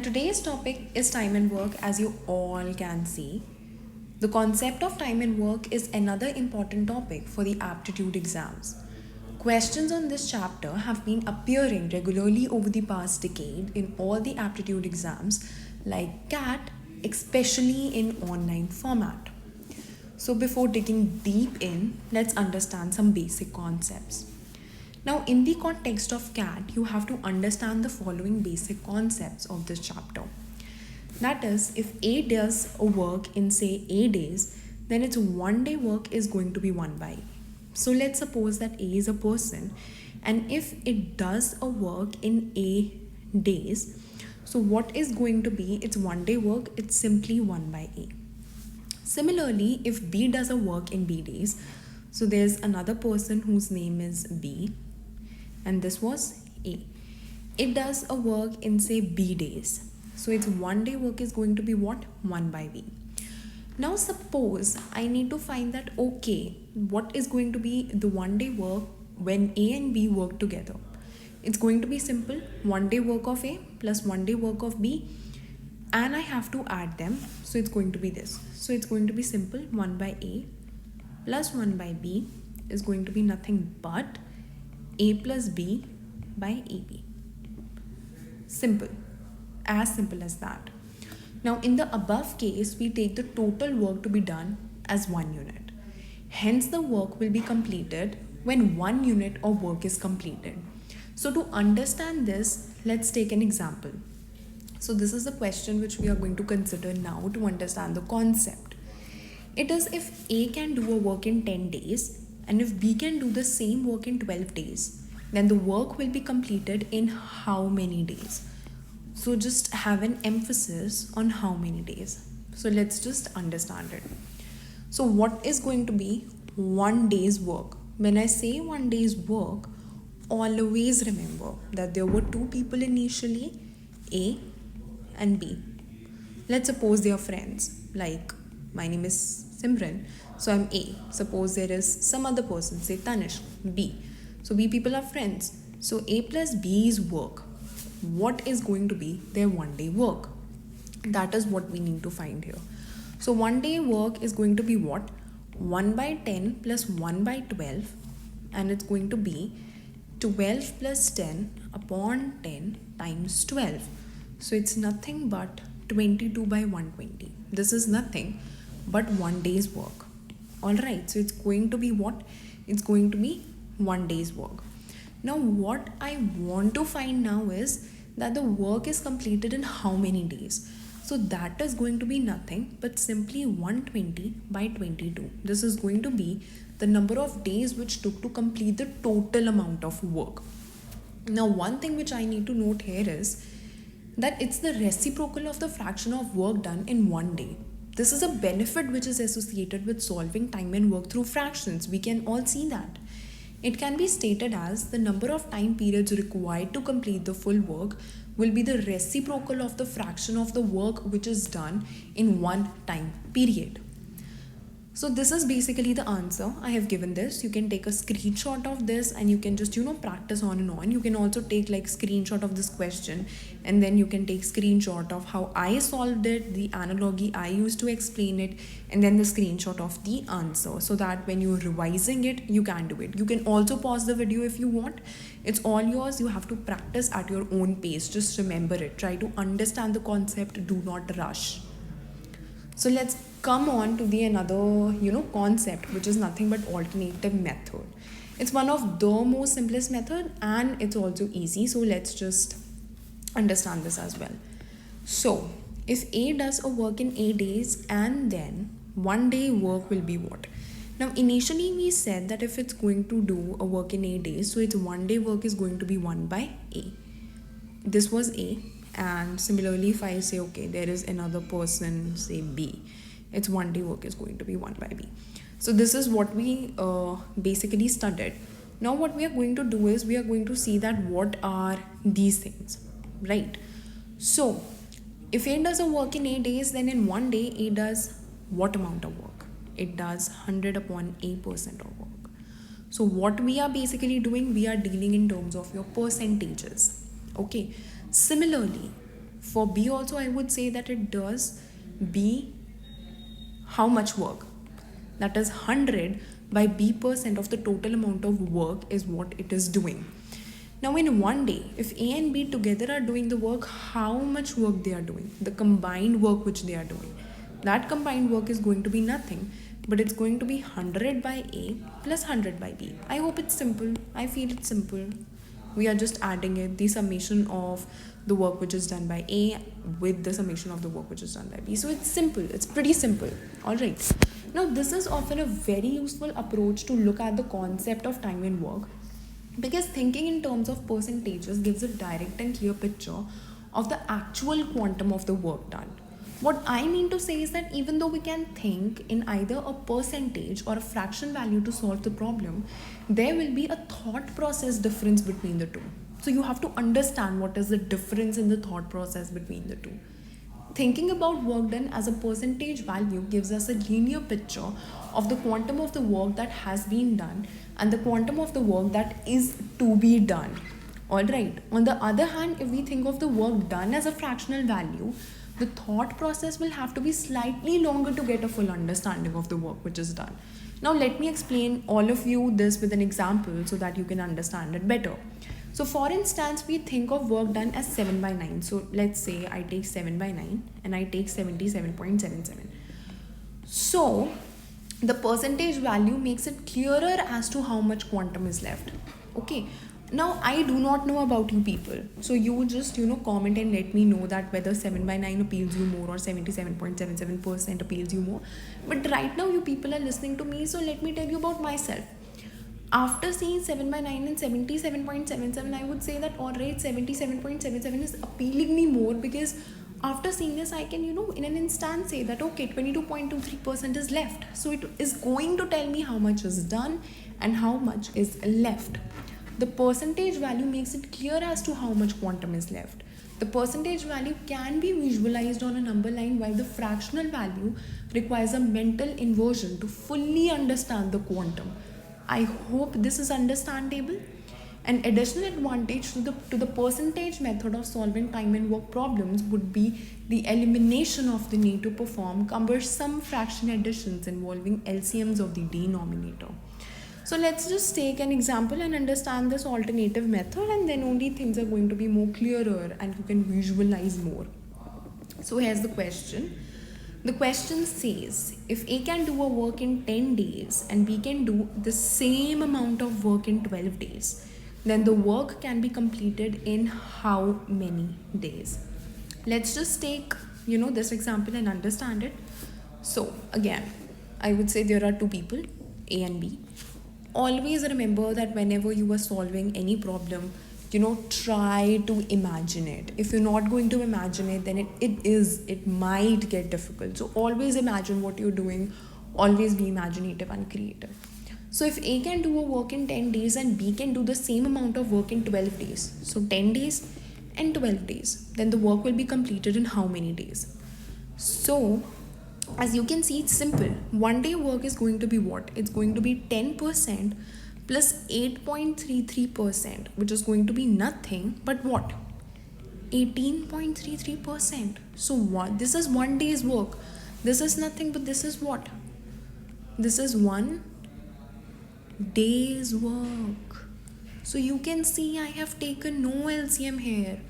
Today's topic is time and work, as you all can see. The concept of time and work is another important topic for the aptitude exams. Questions on this chapter have been appearing regularly over the past decade in all the aptitude exams like CAT, especially in online format. So before digging deep in, let's understand some basic concepts. Now, in the context of CAT, you have to understand the following basic concepts of this chapter. That is, if A does a work in say A days, then its 1 day work is going to be 1 by A. So let's suppose that A is a person, and if it does a work in A days, so what is going to be its 1 day work? It's simply 1 by A. Similarly, if B does a work in B days, so there's another person whose name is B, and this was A. It does a work in say B days. So its 1 day work is going to be what? 1 by B. Now suppose I need to find that okay, what is going to be the 1 day work when A and B work together? It's going to be simple, 1 day work of A plus 1 day work of B, and I have to add them. So it's going to be this. So it's going to be simple, 1 by A plus 1 by B is going to be nothing but A plus B by AB. Simple as that. Now in the above case, we take the total work to be done as 1 unit. Hence the work will be completed when 1 unit of work is completed. So to understand this, let's take an example. So this is the question which we are going to consider now to understand the concept. It is if A can do a work in 10 days and if B can do the same work in 12 days, then the work will be completed in how many days? So just have an emphasis on how many days. So let's just understand it. So what is going to be 1 day's work? When I say 1 day's work, always remember that there were 2 people initially, A and B. Let's suppose they are friends. Like my name is Simran, so I'm A. Suppose there is some other person, say Tanish, B. So B people are friends. So A plus B's work, what is going to be their 1 day work? That is what we need to find here. So 1 day work is going to be what? 1 by 10 plus 1 by 12, and it's going to be 12 plus 10 upon 10 times 12. So it's nothing but 22 by 120. This is nothing but 1 day's work. Alright, so it's going to be what? It's going to be 1 day's work. Now what I want to find now is that the work is completed in how many days? So that is going to be nothing but simply 120 by 22. This is going to be the number of days which took to complete the total amount of work. Now one thing which I need to note here is that it's the reciprocal of the fraction of work done in 1 day. This is a benefit which is associated with solving time and work through fractions. We can all see that. It can be stated as the number of time periods required to complete the full work will be the reciprocal of the fraction of the work which is done in 1 time period. So this is basically the answer. I have given this. You can take a screenshot of this and you can just practice on and on. You can also take like screenshot of this question, and then you can take screenshot of how I solved it, the analogy I used to explain it, and then the screenshot of the answer, so that when you're revising it, you can do it. You can also pause the video if you want. It's all yours. You have to practice at your own pace. Just remember it. Try to understand the concept. Do not rush. So let's come on to the another concept, which is nothing but alternative method. It's one of the most simplest method and it's also easy. So let's just understand this as well. So if A does a work in A days and then 1 day work will be what? Now initially we said that if it's going to do a work in A days, so its 1 day work is going to be 1 by A. This was A. And similarly, if I say, okay, there is another person, say B, its 1 day work is going to be 1 by B. So this is what we basically studied. Now what we are going to do is we are going to see that what are these things, right? So if A does a work in A days, then in 1 day, A does what amount of work? It does 100 upon A% of work. So what we are basically doing, we are dealing in terms of your percentages. Okay. Similarly, For B also, I would say that it does B how much work. That is 100 by B% of the total amount of work is what it is doing. Now in one day, if A and B together are doing the work, how much work they are doing, the combined work which they are doing. That combined work is going to be nothing, but it's going to be 100 by A plus 100 by B. I hope it's simple. I feel it's simple. We are just adding it, the summation of the work which is done by A with the summation of the work which is done by B. So it's simple. It's pretty simple. All right. Now this is often a very useful approach to look at the concept of time and work, because thinking in terms of percentages gives a direct and clear picture of the actual quantum of the work done. What I mean to say is that even though we can think in either a percentage or a fraction value to solve the problem, there will be a thought process difference between the two. So you have to understand what is the difference in the thought process between the two. Thinking about work done as a percentage value gives us a linear picture of the quantum of the work that has been done and the quantum of the work that is to be done. Alright, on the other hand, if we think of the work done as a fractional value, the thought process will have to be slightly longer to get a full understanding of the work which is done. Now let me explain all of you this with an example so that you can understand it better. So for instance, we think of work done as 7 by 9. So let's say I take 7 by 9 and I take 77.77. So the percentage value makes it clearer as to how much quantum is left. Okay. Now I do not know about you people. So you just, comment and let me know that whether 7 by 9 appeals you more or 77.77% appeals you more. But right now you people are listening to me. So let me tell you about myself. After seeing 7 by 9 and 77.77, I would say that alright, 77.77 is appealing me more, because after seeing this, I can, in an instant say that okay, 22.23% is left. So it is going to tell me how much is done and how much is left. The percentage value makes it clear as to how much quantum is left. The percentage value can be visualized on a number line, while the fractional value requires a mental inversion to fully understand the quantum. I hope this is understandable. An additional advantage to the percentage method of solving time and work problems would be the elimination of the need to perform cumbersome fraction additions involving LCMs of the denominator. So let's just take an example and understand this alternative method, and then only things are going to be more clearer and you can visualize more. So here's the question. The question says, if A can do a work in 10 days and B can do the same amount of work in 12 days, then the work can be completed in how many days? Let's just take, this example and understand it. So again, I would say there are two people, A and B. Always remember that whenever you are solving any problem, try to imagine it. If you're not going to imagine it, then it might get difficult. So always imagine what you're doing. Always be imaginative and creative. So if A can do a work in 10 days and B can do the same amount of work in 12 days, so 10 days and 12 days, then the work will be completed in how many days? So as you can see, it's simple. 1 day work is going to be what? It's going to be 10% plus 8.33%, which is going to be nothing but what? 18.33%. So what? This is 1 day's work. This is nothing, but this is what? This is 1 day's work. So you can see I have taken no LCM here,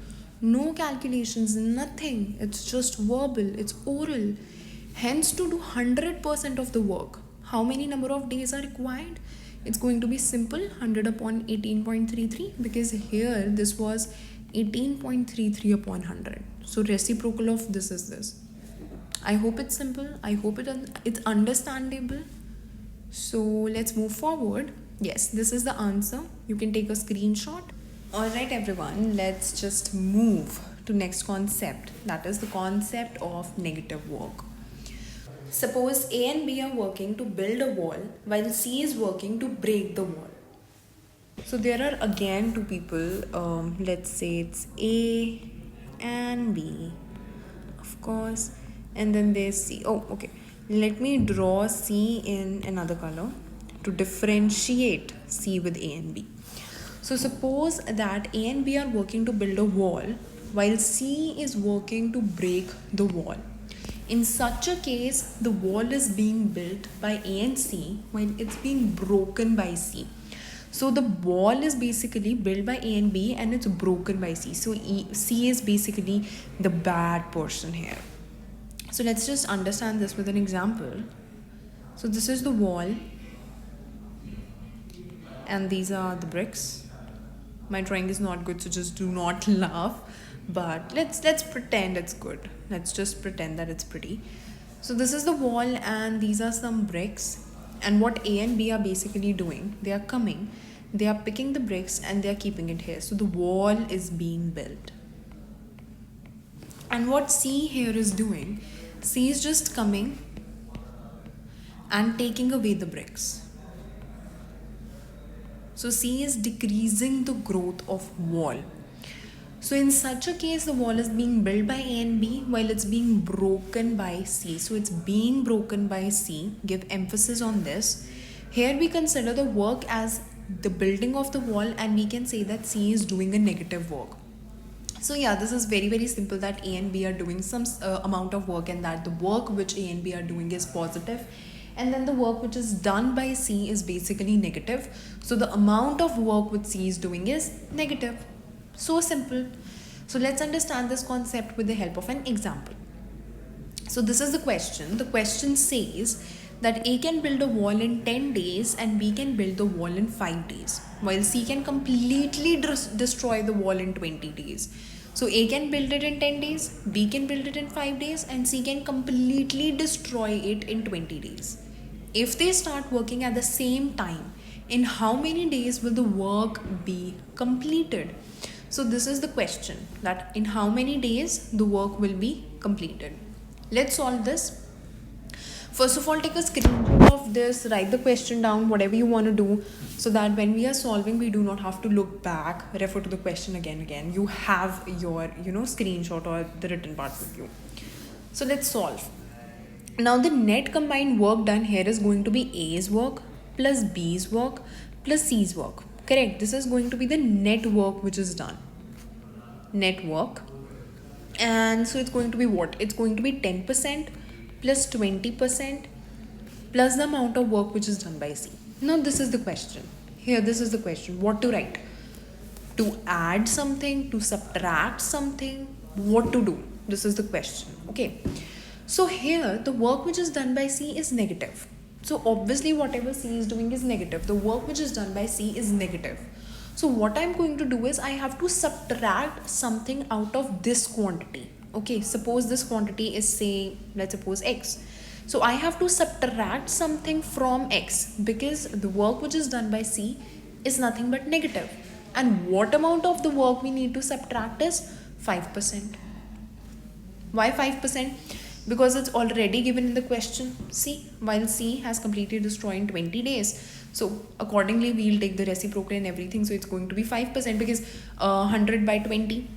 no calculations, nothing. It's just verbal, it's oral. Hence, to do 100% of the work, how many number of days are required? It's going to be simple, 100 upon 18.33, because here this was 18.33 upon 100. So reciprocal of this is this. I hope it's simple. I hope it's understandable. So let's move forward. Yes, this is the answer. You can take a screenshot. Alright everyone, let's just move to next concept. That is the concept of negative work. Suppose A and B are working to build a wall while C is working to break the wall. So there are again two people. Let's say it's A and B, of course, and then there's C. Oh, okay. Let me draw C in another color to differentiate C with A and B. So suppose that A and B are working to build a wall while C is working to break the wall. In such a case, the wall is being built by A and C while it's being broken by C. So the wall is basically built by A and B and it's broken by C. So C is basically the bad person here. So let's just understand this with an example. So this is the wall and these are the bricks. My drawing is not good, so just do not laugh. But let's pretend it's good. Let's just pretend that it's pretty. So this is the wall and these are some bricks. And what A and B are basically doing, they are coming, they are picking the bricks and they are keeping it here. So the wall is being built. And what C here is doing, C is just coming and taking away the bricks. So C is decreasing the growth of wall. So in such a case, the wall is being built by A and B while it's being broken by C. So it's being broken by C. Give emphasis on this. Here we consider the work as the building of the wall and we can say that C is doing a negative work. So yeah, this is very simple that A and B are doing some amount of work and that the work which A and B are doing is positive. And then the work which is done by C is basically negative. So the amount of work which C is doing is negative. So simple. So let's understand this concept with the help of an example. So this is the question. The question says that A can build a wall in 10 days and B can build the wall in 5 days, while C can completely destroy the wall in 20 days. So A can build it in 10 days, B can build it in 5 days, and C can completely destroy it in 20 days. If they start working at the same time, in how many days will the work be completed? So this is the question, that in how many days the work will be completed. Let's solve this. First of all, take a screenshot of this, write the question down, whatever you want to do, so that when we are solving, we do not have to look back, refer to the question again. You have your, screenshot or the written part with you. So let's solve. Now the net combined work done here is going to be A's work plus B's work plus C's work. Correct. This is going to be the net work which is done. Net work. And so it's going to be what? It's going to be 10% plus 20% plus the amount of work which is done by C. Now this is the question. Here, this is the question. What to write? To add something, to subtract something, what to do? This is the question. Okay. So here, the work which is done by C is negative. So obviously whatever C is doing is negative. The work which is done by C is negative. So what I'm going to do is I have to subtract something out of this quantity. Okay, suppose this quantity is, say, let's suppose X. So I have to subtract something from X because the work which is done by C is nothing but negative. And what amount of the work we need to subtract is 5%. Why 5%? Because it's already given in the question C, while C has completely destroyed in 20 days. So accordingly, we'll take the reciprocal and everything. So it's going to be 5% because 100 by 20.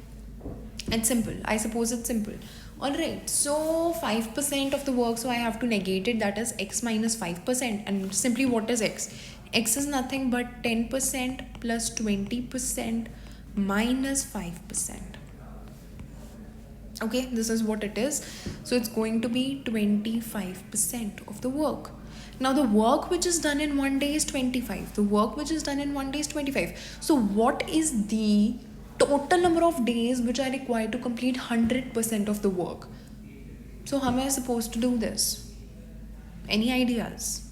It's simple. I suppose it's simple. Alright, so 5% of the work, so I have to negate it. That is X minus 5%. And simply what is X? X is nothing but 10% plus 20% minus 5%. Okay, this is what it is. So it's going to be 25% of the work. Now the work which is done in 1 day is 25. The work which is done in 1 day is 25. So what is the total number of days which are required to complete 100% of the work? So how am I supposed to do this? Any ideas?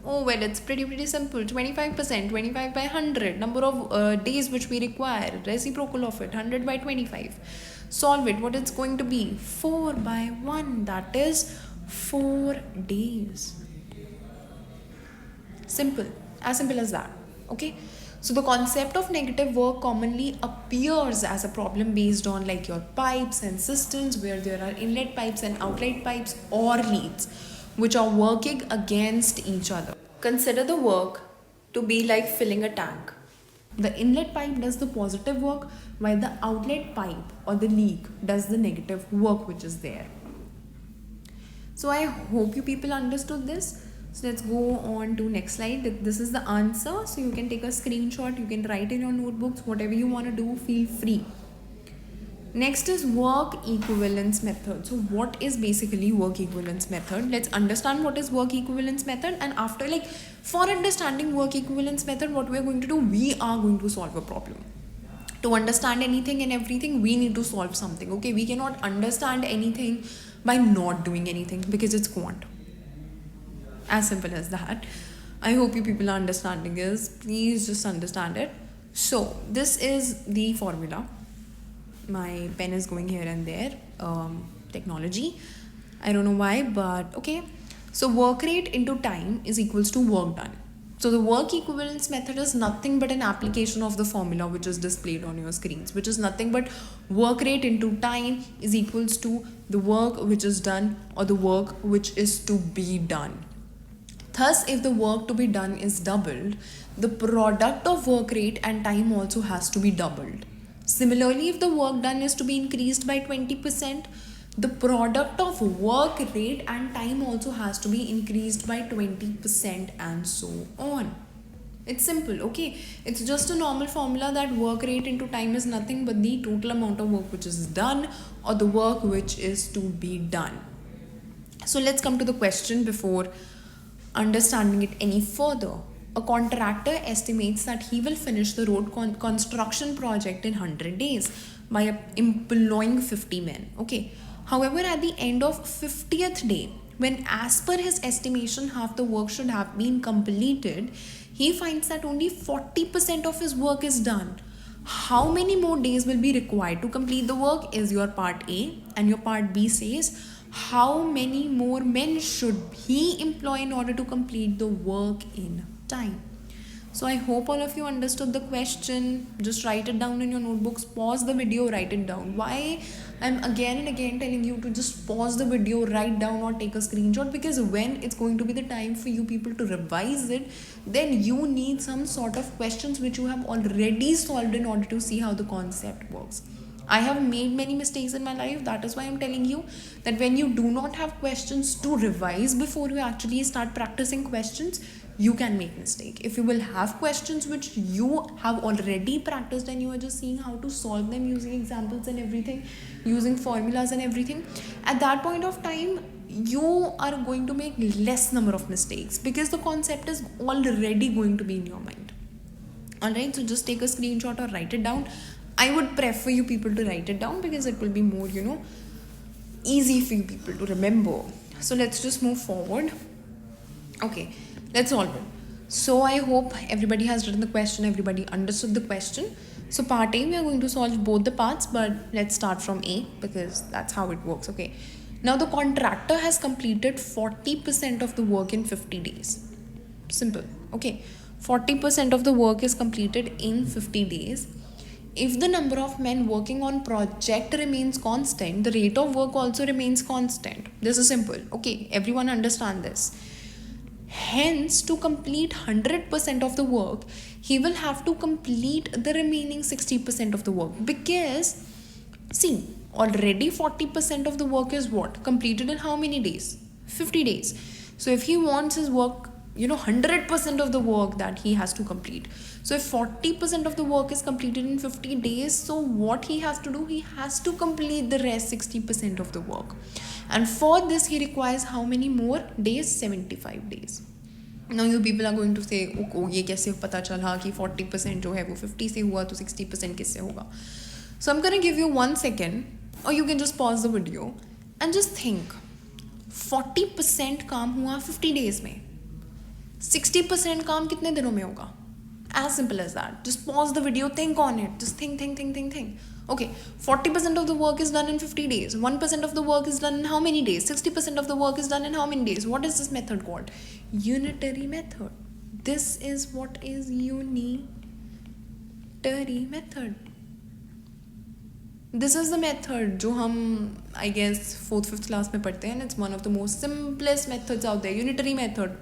Oh well, it's pretty simple. 25%, 25 by 100, number of days which we require, reciprocal of it, 100 by 25. Solve it. What it's going to be? 4 by 1. That is 4 days. Simple. As simple as that. Okay. So the concept of negative work commonly appears as a problem based on like your pipes and systems where there are inlet pipes and outlet pipes or leads which are working against each other. Consider the work to be like filling a tank. The inlet pipe does the positive work while the outlet pipe or the leak does the negative work which is there. So I hope you people understood this. So let's go on to next slide. This is the answer. So you can take a screenshot, you can write in your notebooks, whatever you want to do, feel free. Next is work equivalence method. So what is basically work equivalence method? Let's understand what is work equivalence method, and after, like, for understanding work equivalence method, what we are going to do, we are going to solve a problem. To understand anything and everything, we need to solve something. Okay, we cannot understand anything by not doing anything, because it's quant. As simple as that. I hope you people are understanding this. Please just understand it. So this is the formula. My pen is going here and there. Technology, I don't know why, but okay. So work rate into time is equals to work done. So the work equivalence method is nothing but an application of the formula which is displayed on your screens, which is nothing but work rate into time is equals to the work which is done or the work which is to be done. Thus, if the work to be done is doubled, the product of work rate and time also has to be doubled. Similarly, if the work done is to be increased by 20%, the product of work rate and time also has to be increased by 20%, and so on. It's simple, okay? It's just a normal formula that work rate into time is nothing but the total amount of work which is done or the work which is to be done. So let's come to the question before understanding it any further. A contractor estimates that he will finish the road construction project in 100 days by employing 50 men. Okay. However, at the end of 50th day, when as per his estimation half the work should have been completed, he finds that only 40% of his work is done. How many more days will be required to complete the work is your part A, and your part B says how many more men should he employ in order to complete the work in time. So I hope all of you understood the question. Just write it down in your notebooks, pause the video, write it down. Why I'm again and again telling you to just pause the video, write down or take a screenshot, because when it's going to be the time for you people to revise it, then you need some sort of questions which you have already solved in order to see how the concept works. I have made many mistakes in my life. That is why I'm telling you that when you do not have questions to revise before you actually start practicing questions, you can make mistake. If you will have questions which you have already practiced and you are just seeing how to solve them using examples and everything, using formulas and everything, at that point of time you are going to make less number of mistakes because the concept is already going to be in your mind. Alright, so just take a screenshot or write it down. I would prefer you people to write it down because it will be more, easy for you people to remember. So let's just move forward. Okay, let's solve it. So I hope everybody has written the question, everybody understood the question. So part A, we are going to solve both the parts, but let's start from A because that's how it works. Okay. Now the contractor has completed 40% of the work in 50 days. Simple. Okay. 40% of the work is completed in 50 days. If the number of men working on project remains constant, the rate of work also remains constant. This is simple. Okay, everyone understand this. Hence, to complete 100% of the work, he will have to complete the remaining 60% of the work. Because, see, already 40% of the work is what? Completed in how many days? 50 days. So if he wants his work, 100% of the work that he has to complete. So if 40% of the work is completed in 50 days, so what he has to do? He has to complete the rest 60% of the work. And for this, he requires how many more days? 75 days. Now you people are going to say, okay, ये कैसे पता चला कि 40% जो है वो 50 से हुआ तो 60% किससे होगा? So I'm going to give you 1 second, or you can just pause the video and just think. 40% काम हुआ 50 days में. 60% काम कितने दिनों में होगा? As simple as that. Just pause the video, think on it. Just think. Okay, 40% of the work is done in 50 days. 1% of the work is done in how many days? 60% of the work is done in how many days? What is this method called? Unitary method. This is what is unitary method. This is the method जो हम I guess 4th 5th class में पढ़ते हैं, and it's one of the most simplest methods out there. Unitary method.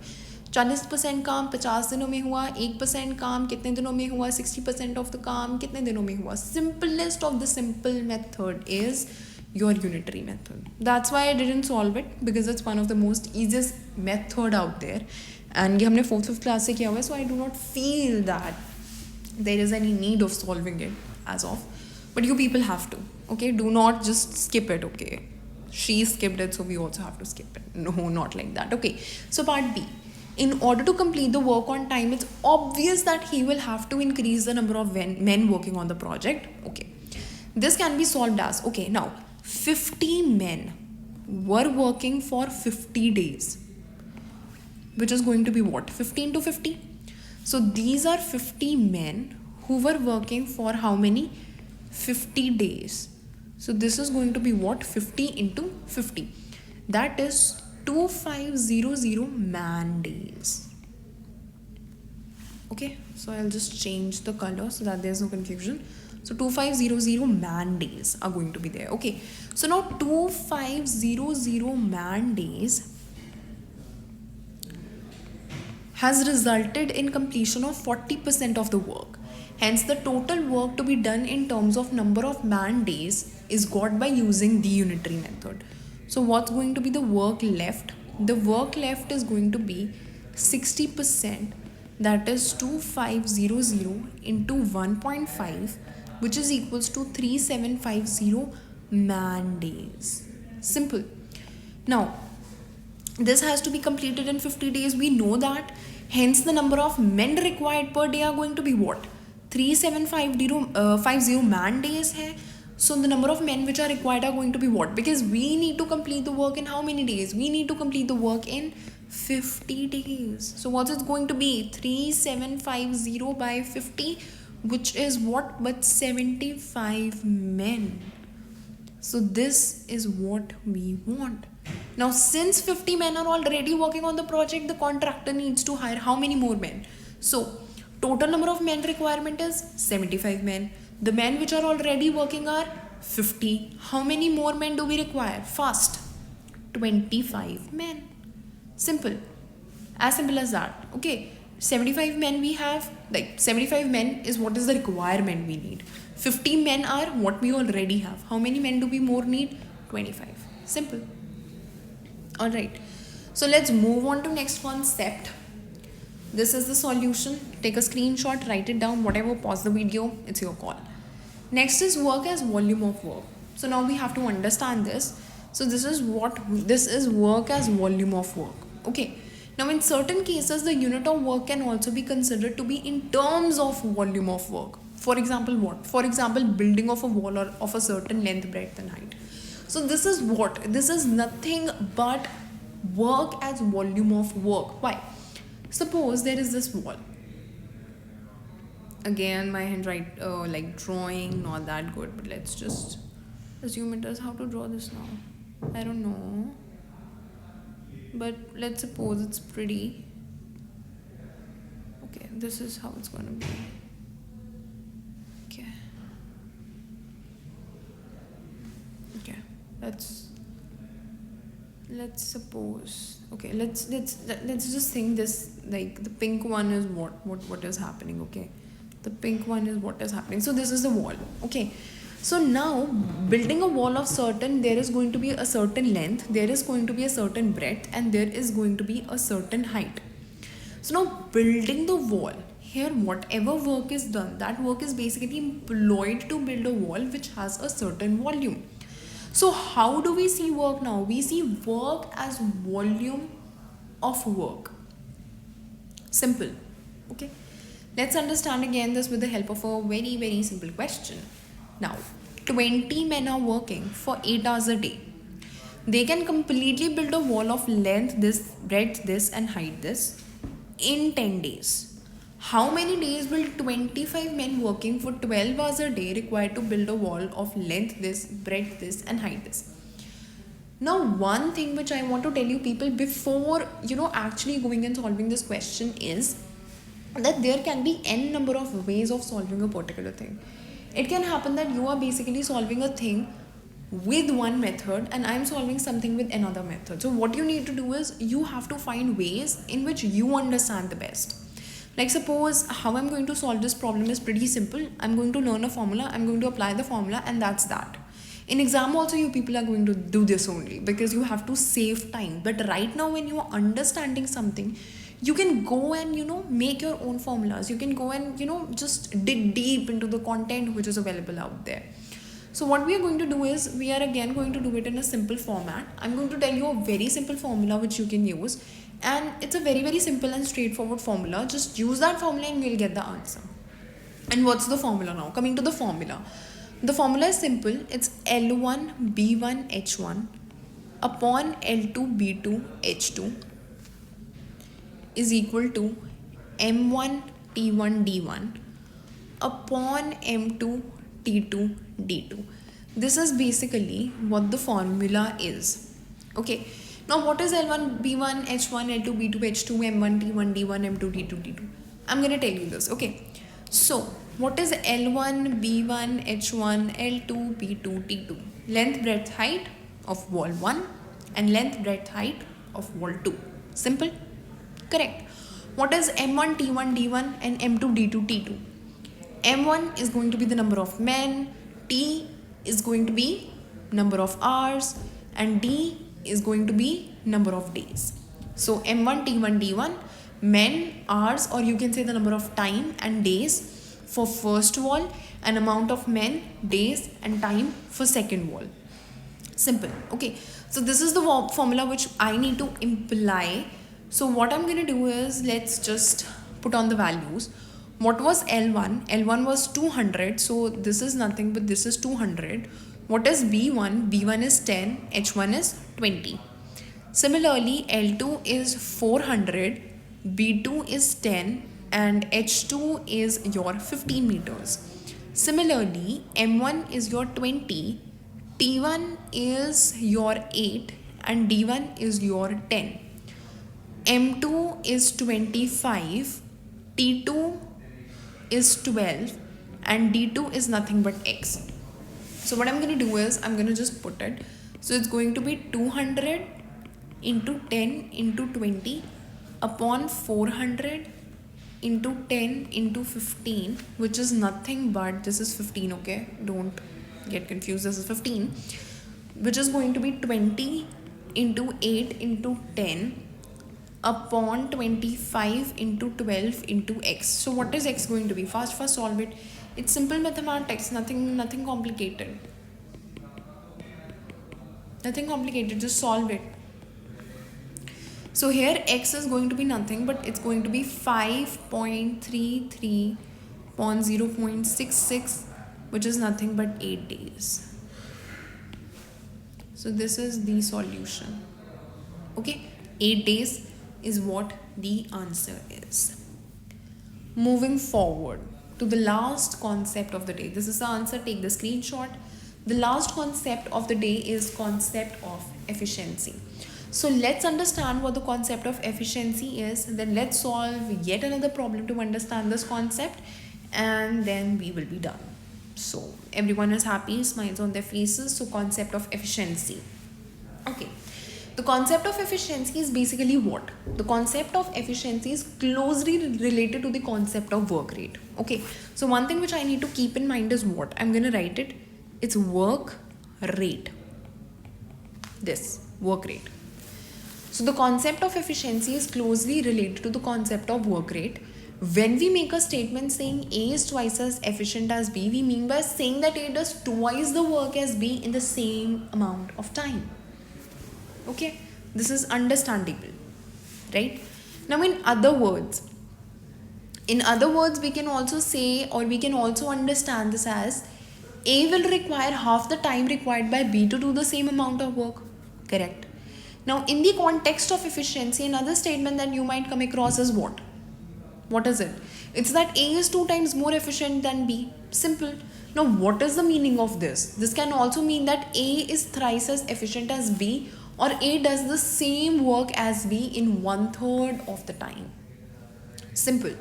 40% काम 50 दिनों में हुआ, 1% काम कितने दिनों में हुआ, 60% of the काम कितने दिनों में हुआ. Simplest of the simple method is your unitary method. That's why I didn't solve it, because it's one of the most easiest method out there. And ये हमने 4th 5th class से किया हुआ है, so I do not feel that there is any need of solving it as of. But you people have to. Okay, do not just skip it. Okay, she skipped it, so we also have to skip it. No, not like that. Okay, so part B. In order to complete the work on time, it's obvious that he will have to increase the number of men working on the project. Okay, this can be solved as, okay, now 50 men were working for 50 days, which is going to be what? 15 to 50. So these are 50 men who were working for how many? 50 days. So this is going to be what? 50 into 50. That is 2500 man days. Okay, so I'll just change the color so that there's no confusion. So 2500 man days are going to be there. Okay, so now 2500 man days has resulted in completion of 40% of the work. Hence, the total work to be done in terms of number of man days is got by using the unitary method. So what's going to be the work left? The work left is going to be 60%, that is 2500 into 1.5, which is equals to 3750 man days. Simple. Now, this has to be completed in 50 days. We know that. Hence, the number of men required per day are going to be what? 3750 man days hai. So the number of men which are required are going to be what? Because we need to complete the work in how many days? We need to complete the work in 50 days. So what is going to be? 3750 by 50, which is what? But 75 men. So this is what we want. Now, since 50 men are already working on the project, the contractor needs to hire how many more men? So, total number of men requirement is 75 men. The men which are already working are 50. How many more men do we require? Fast. 25 men. Simple. As simple as that. Okay. 75 men we have, like 75 men is what is the requirement we need. 50 men are what we already have. How many men do we more need? 25. Simple. Alright. So let's move on to next concept. This is the solution. Take a screenshot, write it down, whatever, pause the video, it's your call. Next is work as volume of work. So now we have to understand this. So this is work as volume of work. Okay. Now in certain cases, the unit of work can also be considered to be in terms of volume of work. For example, what? For example, building of a wall or of a certain length, breadth and height. So this is what? This is nothing but work as volume of work. Why? Suppose there is this wall. Again, my handwriting, like drawing, not that good, but let's just assume it is. How to draw this now? I don't know. But let's suppose it's pretty. Okay, this is how it's going to be. Okay. Okay, let's suppose. Okay, let's just think this, like the pink one is what is happening. Okay, the pink one is what is happening. So this is the wall. Okay. So now, building a wall of certain, there is going to be a certain length, there is going to be a certain breadth, and there is going to be a certain height. So now, building the wall, here whatever work is done, that work is basically employed to build a wall which has a certain volume. So how do we see work now? We see work as volume of work. Simple. Okay. Let's understand again this with the help of a very, very simple question. Now, 20 men are working for 8 hours a day. They can completely build a wall of length this, breadth this and height this in 10 days. How many days will 25 men working for 12 hours a day require to build a wall of length this, breadth this and height this? Now, one thing which I want to tell you people before, actually going and solving this question is that there can be n number of ways of solving a particular thing. It can happen that you are basically solving a thing with one method and I'm solving something with another method. So what you need to do is you have to find ways in which you understand the best. Like suppose how I'm going to solve this problem is pretty simple. I'm going to learn a formula, I'm going to apply the formula and that's that. In exam also you people are going to do this only because you have to save time. But right now when you are understanding something, you can go and make your own formulas. You can go and just dig deep into the content which is available out there. So what we are going to do is, we are again going to do it in a simple format. I'm going to tell you a very simple formula which you can use, and it's a very simple and straightforward formula. Just use that formula and you'll get the answer. And what's the formula now? Coming to the formula. The formula is simple. It's L1 B1 H1 upon L2 B2 H2 is equal to M1 T1 D1 upon M2 T2 D2. This is basically what the formula is. Okay. Now what is L1 B1 H1 L2 B2 H2 M1 T1 D1 M2 T2 D2? I'm going to tell you this. Okay. So what is L1 B1 H1 L2 B2 T2? Length, breadth, height of wall 1 and length, breadth, height of wall 2. Simple? Correct. What is M1 T1 D1 and M2 D2 T2? M1 is going to be the number of men, T is going to be number of hours, and D is going to be number of days. So M1 T1 D1, men, hours, or you can say the number of time and days for first wall, and amount of men, days and time for second wall. Simple. Okay, so this is the formula which I need to imply. So what I'm going to do is, let's just put on the values. What was L1? L1 was 200, so this is nothing but this is 200. What is B1? B1 is 10, H1 is 20. Similarly, L2 is 400, B2 is 10, and H2 is your 15 meters. Similarly, M1 is your 20, T1 is your 8, and D1 is your 10. M2 is 25, T2 is 12, and D2 is nothing but X. So what I'm going to do is, I'm going to just put it. So it's going to be 200 into 10 into 20 upon 400 into 10 into 15, which is nothing but, this is 15, okay? Don't get confused, this is 15, which is going to be 20 into 8 into 10 upon 25 into 12 into X. So what is X going to be? Fast solve it. It's simple mathematics, nothing complicated. Nothing complicated, just solve it. So here X is going to be nothing, but it's going to be 5.33 upon 0.66, which is nothing but 8 days. So this is the solution. Okay, 8 days is what the answer is. Moving forward to the last concept of the day. This is the answer, take the screenshot. The last concept of the day is concept of efficiency. So let's understand what the concept of efficiency is, and then let's solve yet another problem to understand this concept, and then we will be done. So everyone is happy, smiles on their faces. So concept of efficiency. Okay. The concept of efficiency is basically what? The concept of efficiency is closely related to the concept of work rate. Okay, so one thing which I need to keep in mind is what? I'm going to write it. It's work rate. This, work rate. So the concept of efficiency is closely related to the concept of work rate. When we make a statement saying A is twice as efficient as B, we mean by saying that A does twice the work as B in the same amount of time. Okay, this is understandable, right? Now in other words, we can also say, or we can also understand this as A will require half the time required by B to do the same amount of work. Correct. Now in the context of efficiency, another statement that you might come across is what? What is it? It's that A is 2 times more efficient than B. Simple. Now what is the meaning of this? This can also mean that A is thrice as efficient as B, or A does the same work as B in 1/3 of the time. Simple.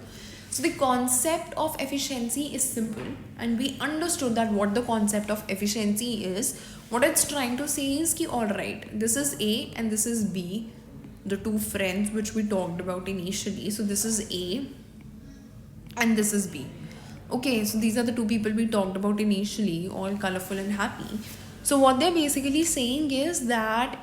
So the concept of efficiency is simple, and we understood that what the concept of efficiency is. What it's trying to say is ki, alright, this is A and this is B, the two friends which we talked about initially. So this is A and this is B. Okay, so these are the two people we talked about initially, all colorful and happy. So what they're basically saying is that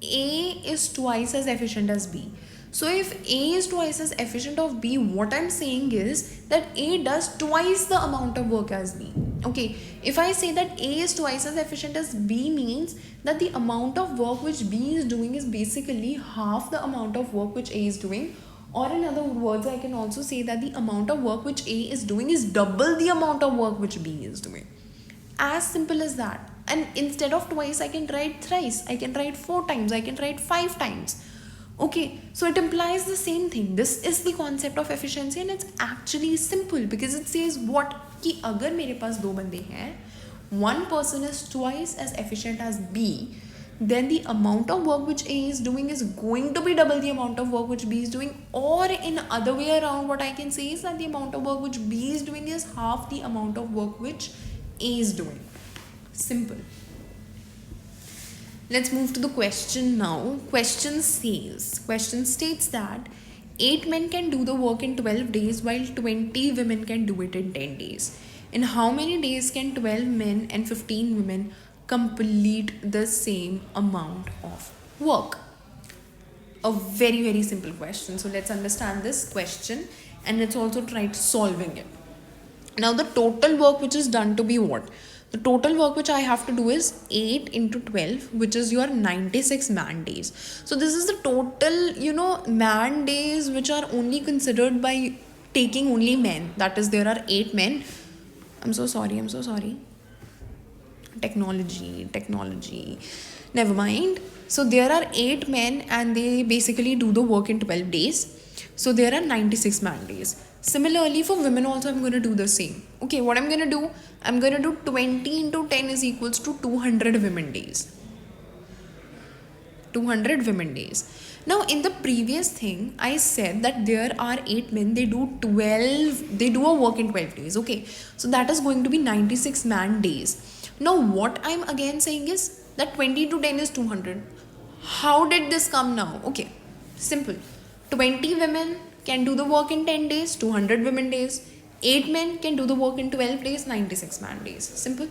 A is twice as efficient as B. So if A is twice as efficient of B, what I'm saying is that A does twice the amount of work as B. Okay, if I say that A is twice as efficient as B, means that the amount of work which B is doing is basically half the amount of work which A is doing. Or in other words, I can also say that the amount of work which A is doing is double the amount of work which B is doing. As simple as that. And instead of twice, I can write thrice, I can write 4 times, I can write 5 times. Okay, so it implies the same thing. This is the concept of efficiency, and it's actually simple because it says what कि अगर मेरे पास 2 बंदे हैं, one person is twice as efficient as B, then the amount of work which A is doing is going to be double the amount of work which B is doing. Or in other way around, what I can say is that the amount of work which B is doing is half the amount of work which A is doing. Simple. Let's move to the question now. Question states that 8 men can do the work in 12 days while 20 women can do it in 10 days. In how many days can 12 men and 15 women complete the same amount of work? A very, very simple question. So let's understand this question and let's also try solving it. Now the total work which is done to be what? The total work which I have to do is 8 into 12, which is your 96 man days. So this is the total, man days which are only considered by taking only men. That is, there are 8 men. I'm so sorry. Technology. Never mind. So there are 8 men and they basically do the work in 12 days. So there are 96 man days. Similarly, for women also, I'm going to do the same. Okay, what I'm going to do? I'm going to do 20 into 10 is equals to 200 women days. 200 women days. Now, in the previous thing, I said that there are 8 men, they do a work in 12 days. Okay, so that is going to be 96 man days. Now, what I'm again saying is that 20 to 10 is 200. How did this come now? Okay, simple. 20 women can do the work in 10 days, 200 women days. 8 men can do the work in 12 days, 96 man days. Simple.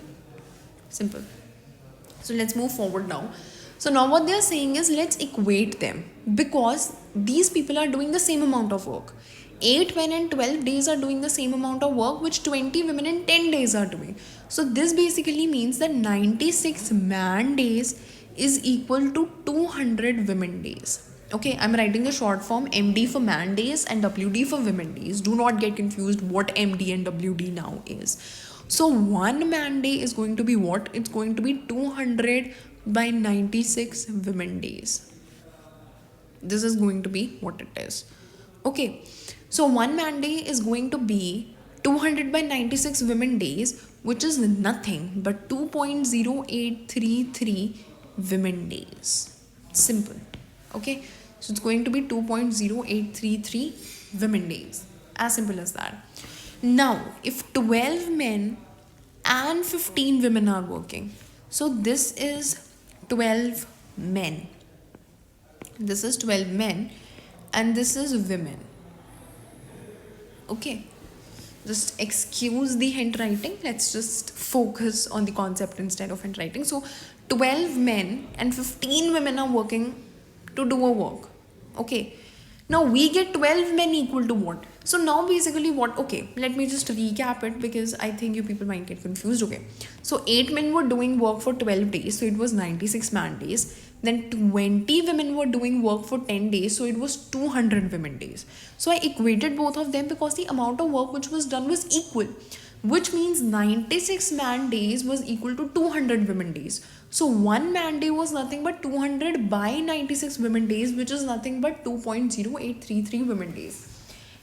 So let's move forward now. So now what they are saying is let's equate them because these people are doing the same amount of work. 8 men in 12 days are doing the same amount of work which 20 women in 10 days are doing. So this basically means that 96 man days is equal to 200 women days. Okay, I'm writing the short form MD for man days and WD for women days. Do not get confused what MD and WD now is. So 1 man day is going to be what? It's going to be 200 by 96 women days. This is going to be what it is. Okay, so 1 man day is going to be 200 by 96 women days, which is nothing but 2.0833 women days. Simple. Okay, so it's going to be 2.0833 women days. As simple as that. Now, if 12 men and 15 women are working, so this is 12 men. This is 12 men and this is women. Okay, just excuse the handwriting. Let's just focus on the concept instead of handwriting. So 12 men and 15 women are working to do a work. Okay, now we get 12 men equal to what? So now basically what? Okay, let me just recap it because I think you people might get confused. Okay, so 8 men were doing work for 12 days, so it was 96 man days. Then 20 women were doing work for 10 days, so it was 200 women days. So I equated both of them because the amount of work which was done was equal, which means 96 man days was equal to 200 women days. So 1 man day was nothing but 200 by 96 women days, which is nothing but 2.0833 women days.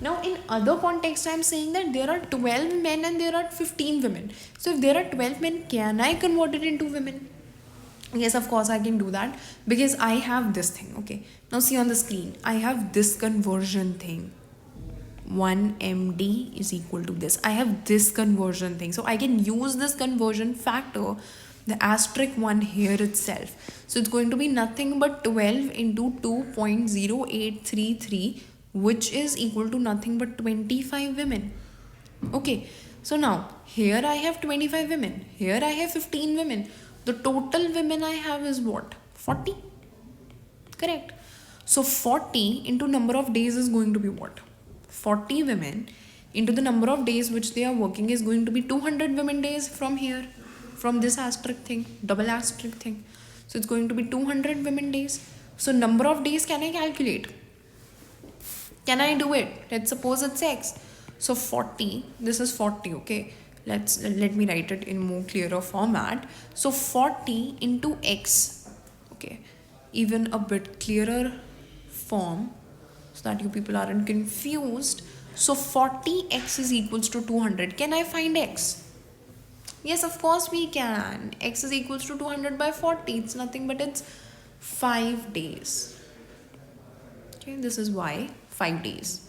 Now in other context, I am saying that there are 12 men and there are 15 women. So if there are 12 men, can I convert it into women? Yes, of course I can do that because I have this thing. Okay, now see on the screen, I have this conversion thing. 1 MD is equal to this. I have this conversion thing. So I can use this conversion factor, the asterisk 1 here itself. So it's going to be nothing but 12 into 2.0833, which is equal to nothing but 25 women. Okay, so now here I have 25 women. Here I have 15 women. The total women I have is what? 40. Correct. So 40 into number of days is going to be what? 40 women into the number of days which they are working is going to be 200 women days from here, from this asterisk thing, double asterisk thing. So it's going to be 200 women days. So number of days can I calculate? Can I do it? Let's suppose it's X. So 40, this is 40, okay? Let me write it in more clearer format. So 40 into X, okay? Even a bit clearer form so that you people aren't confused. So 40x is equals to 200. Can I find x? Yes, of course we can. X is equals to 200 by 40. It's nothing but it's 5 days. Okay, this is why 5 days.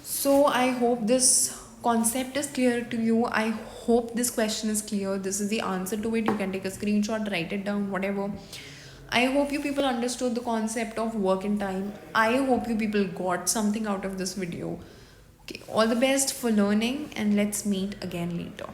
So I hope this concept is clear to you. I hope this question is clear. This is the answer to it. You can take a screenshot, write it down, whatever. I hope you people understood the concept of work in time. I hope you people got something out of this video. Okay, all the best for learning and let's meet again later.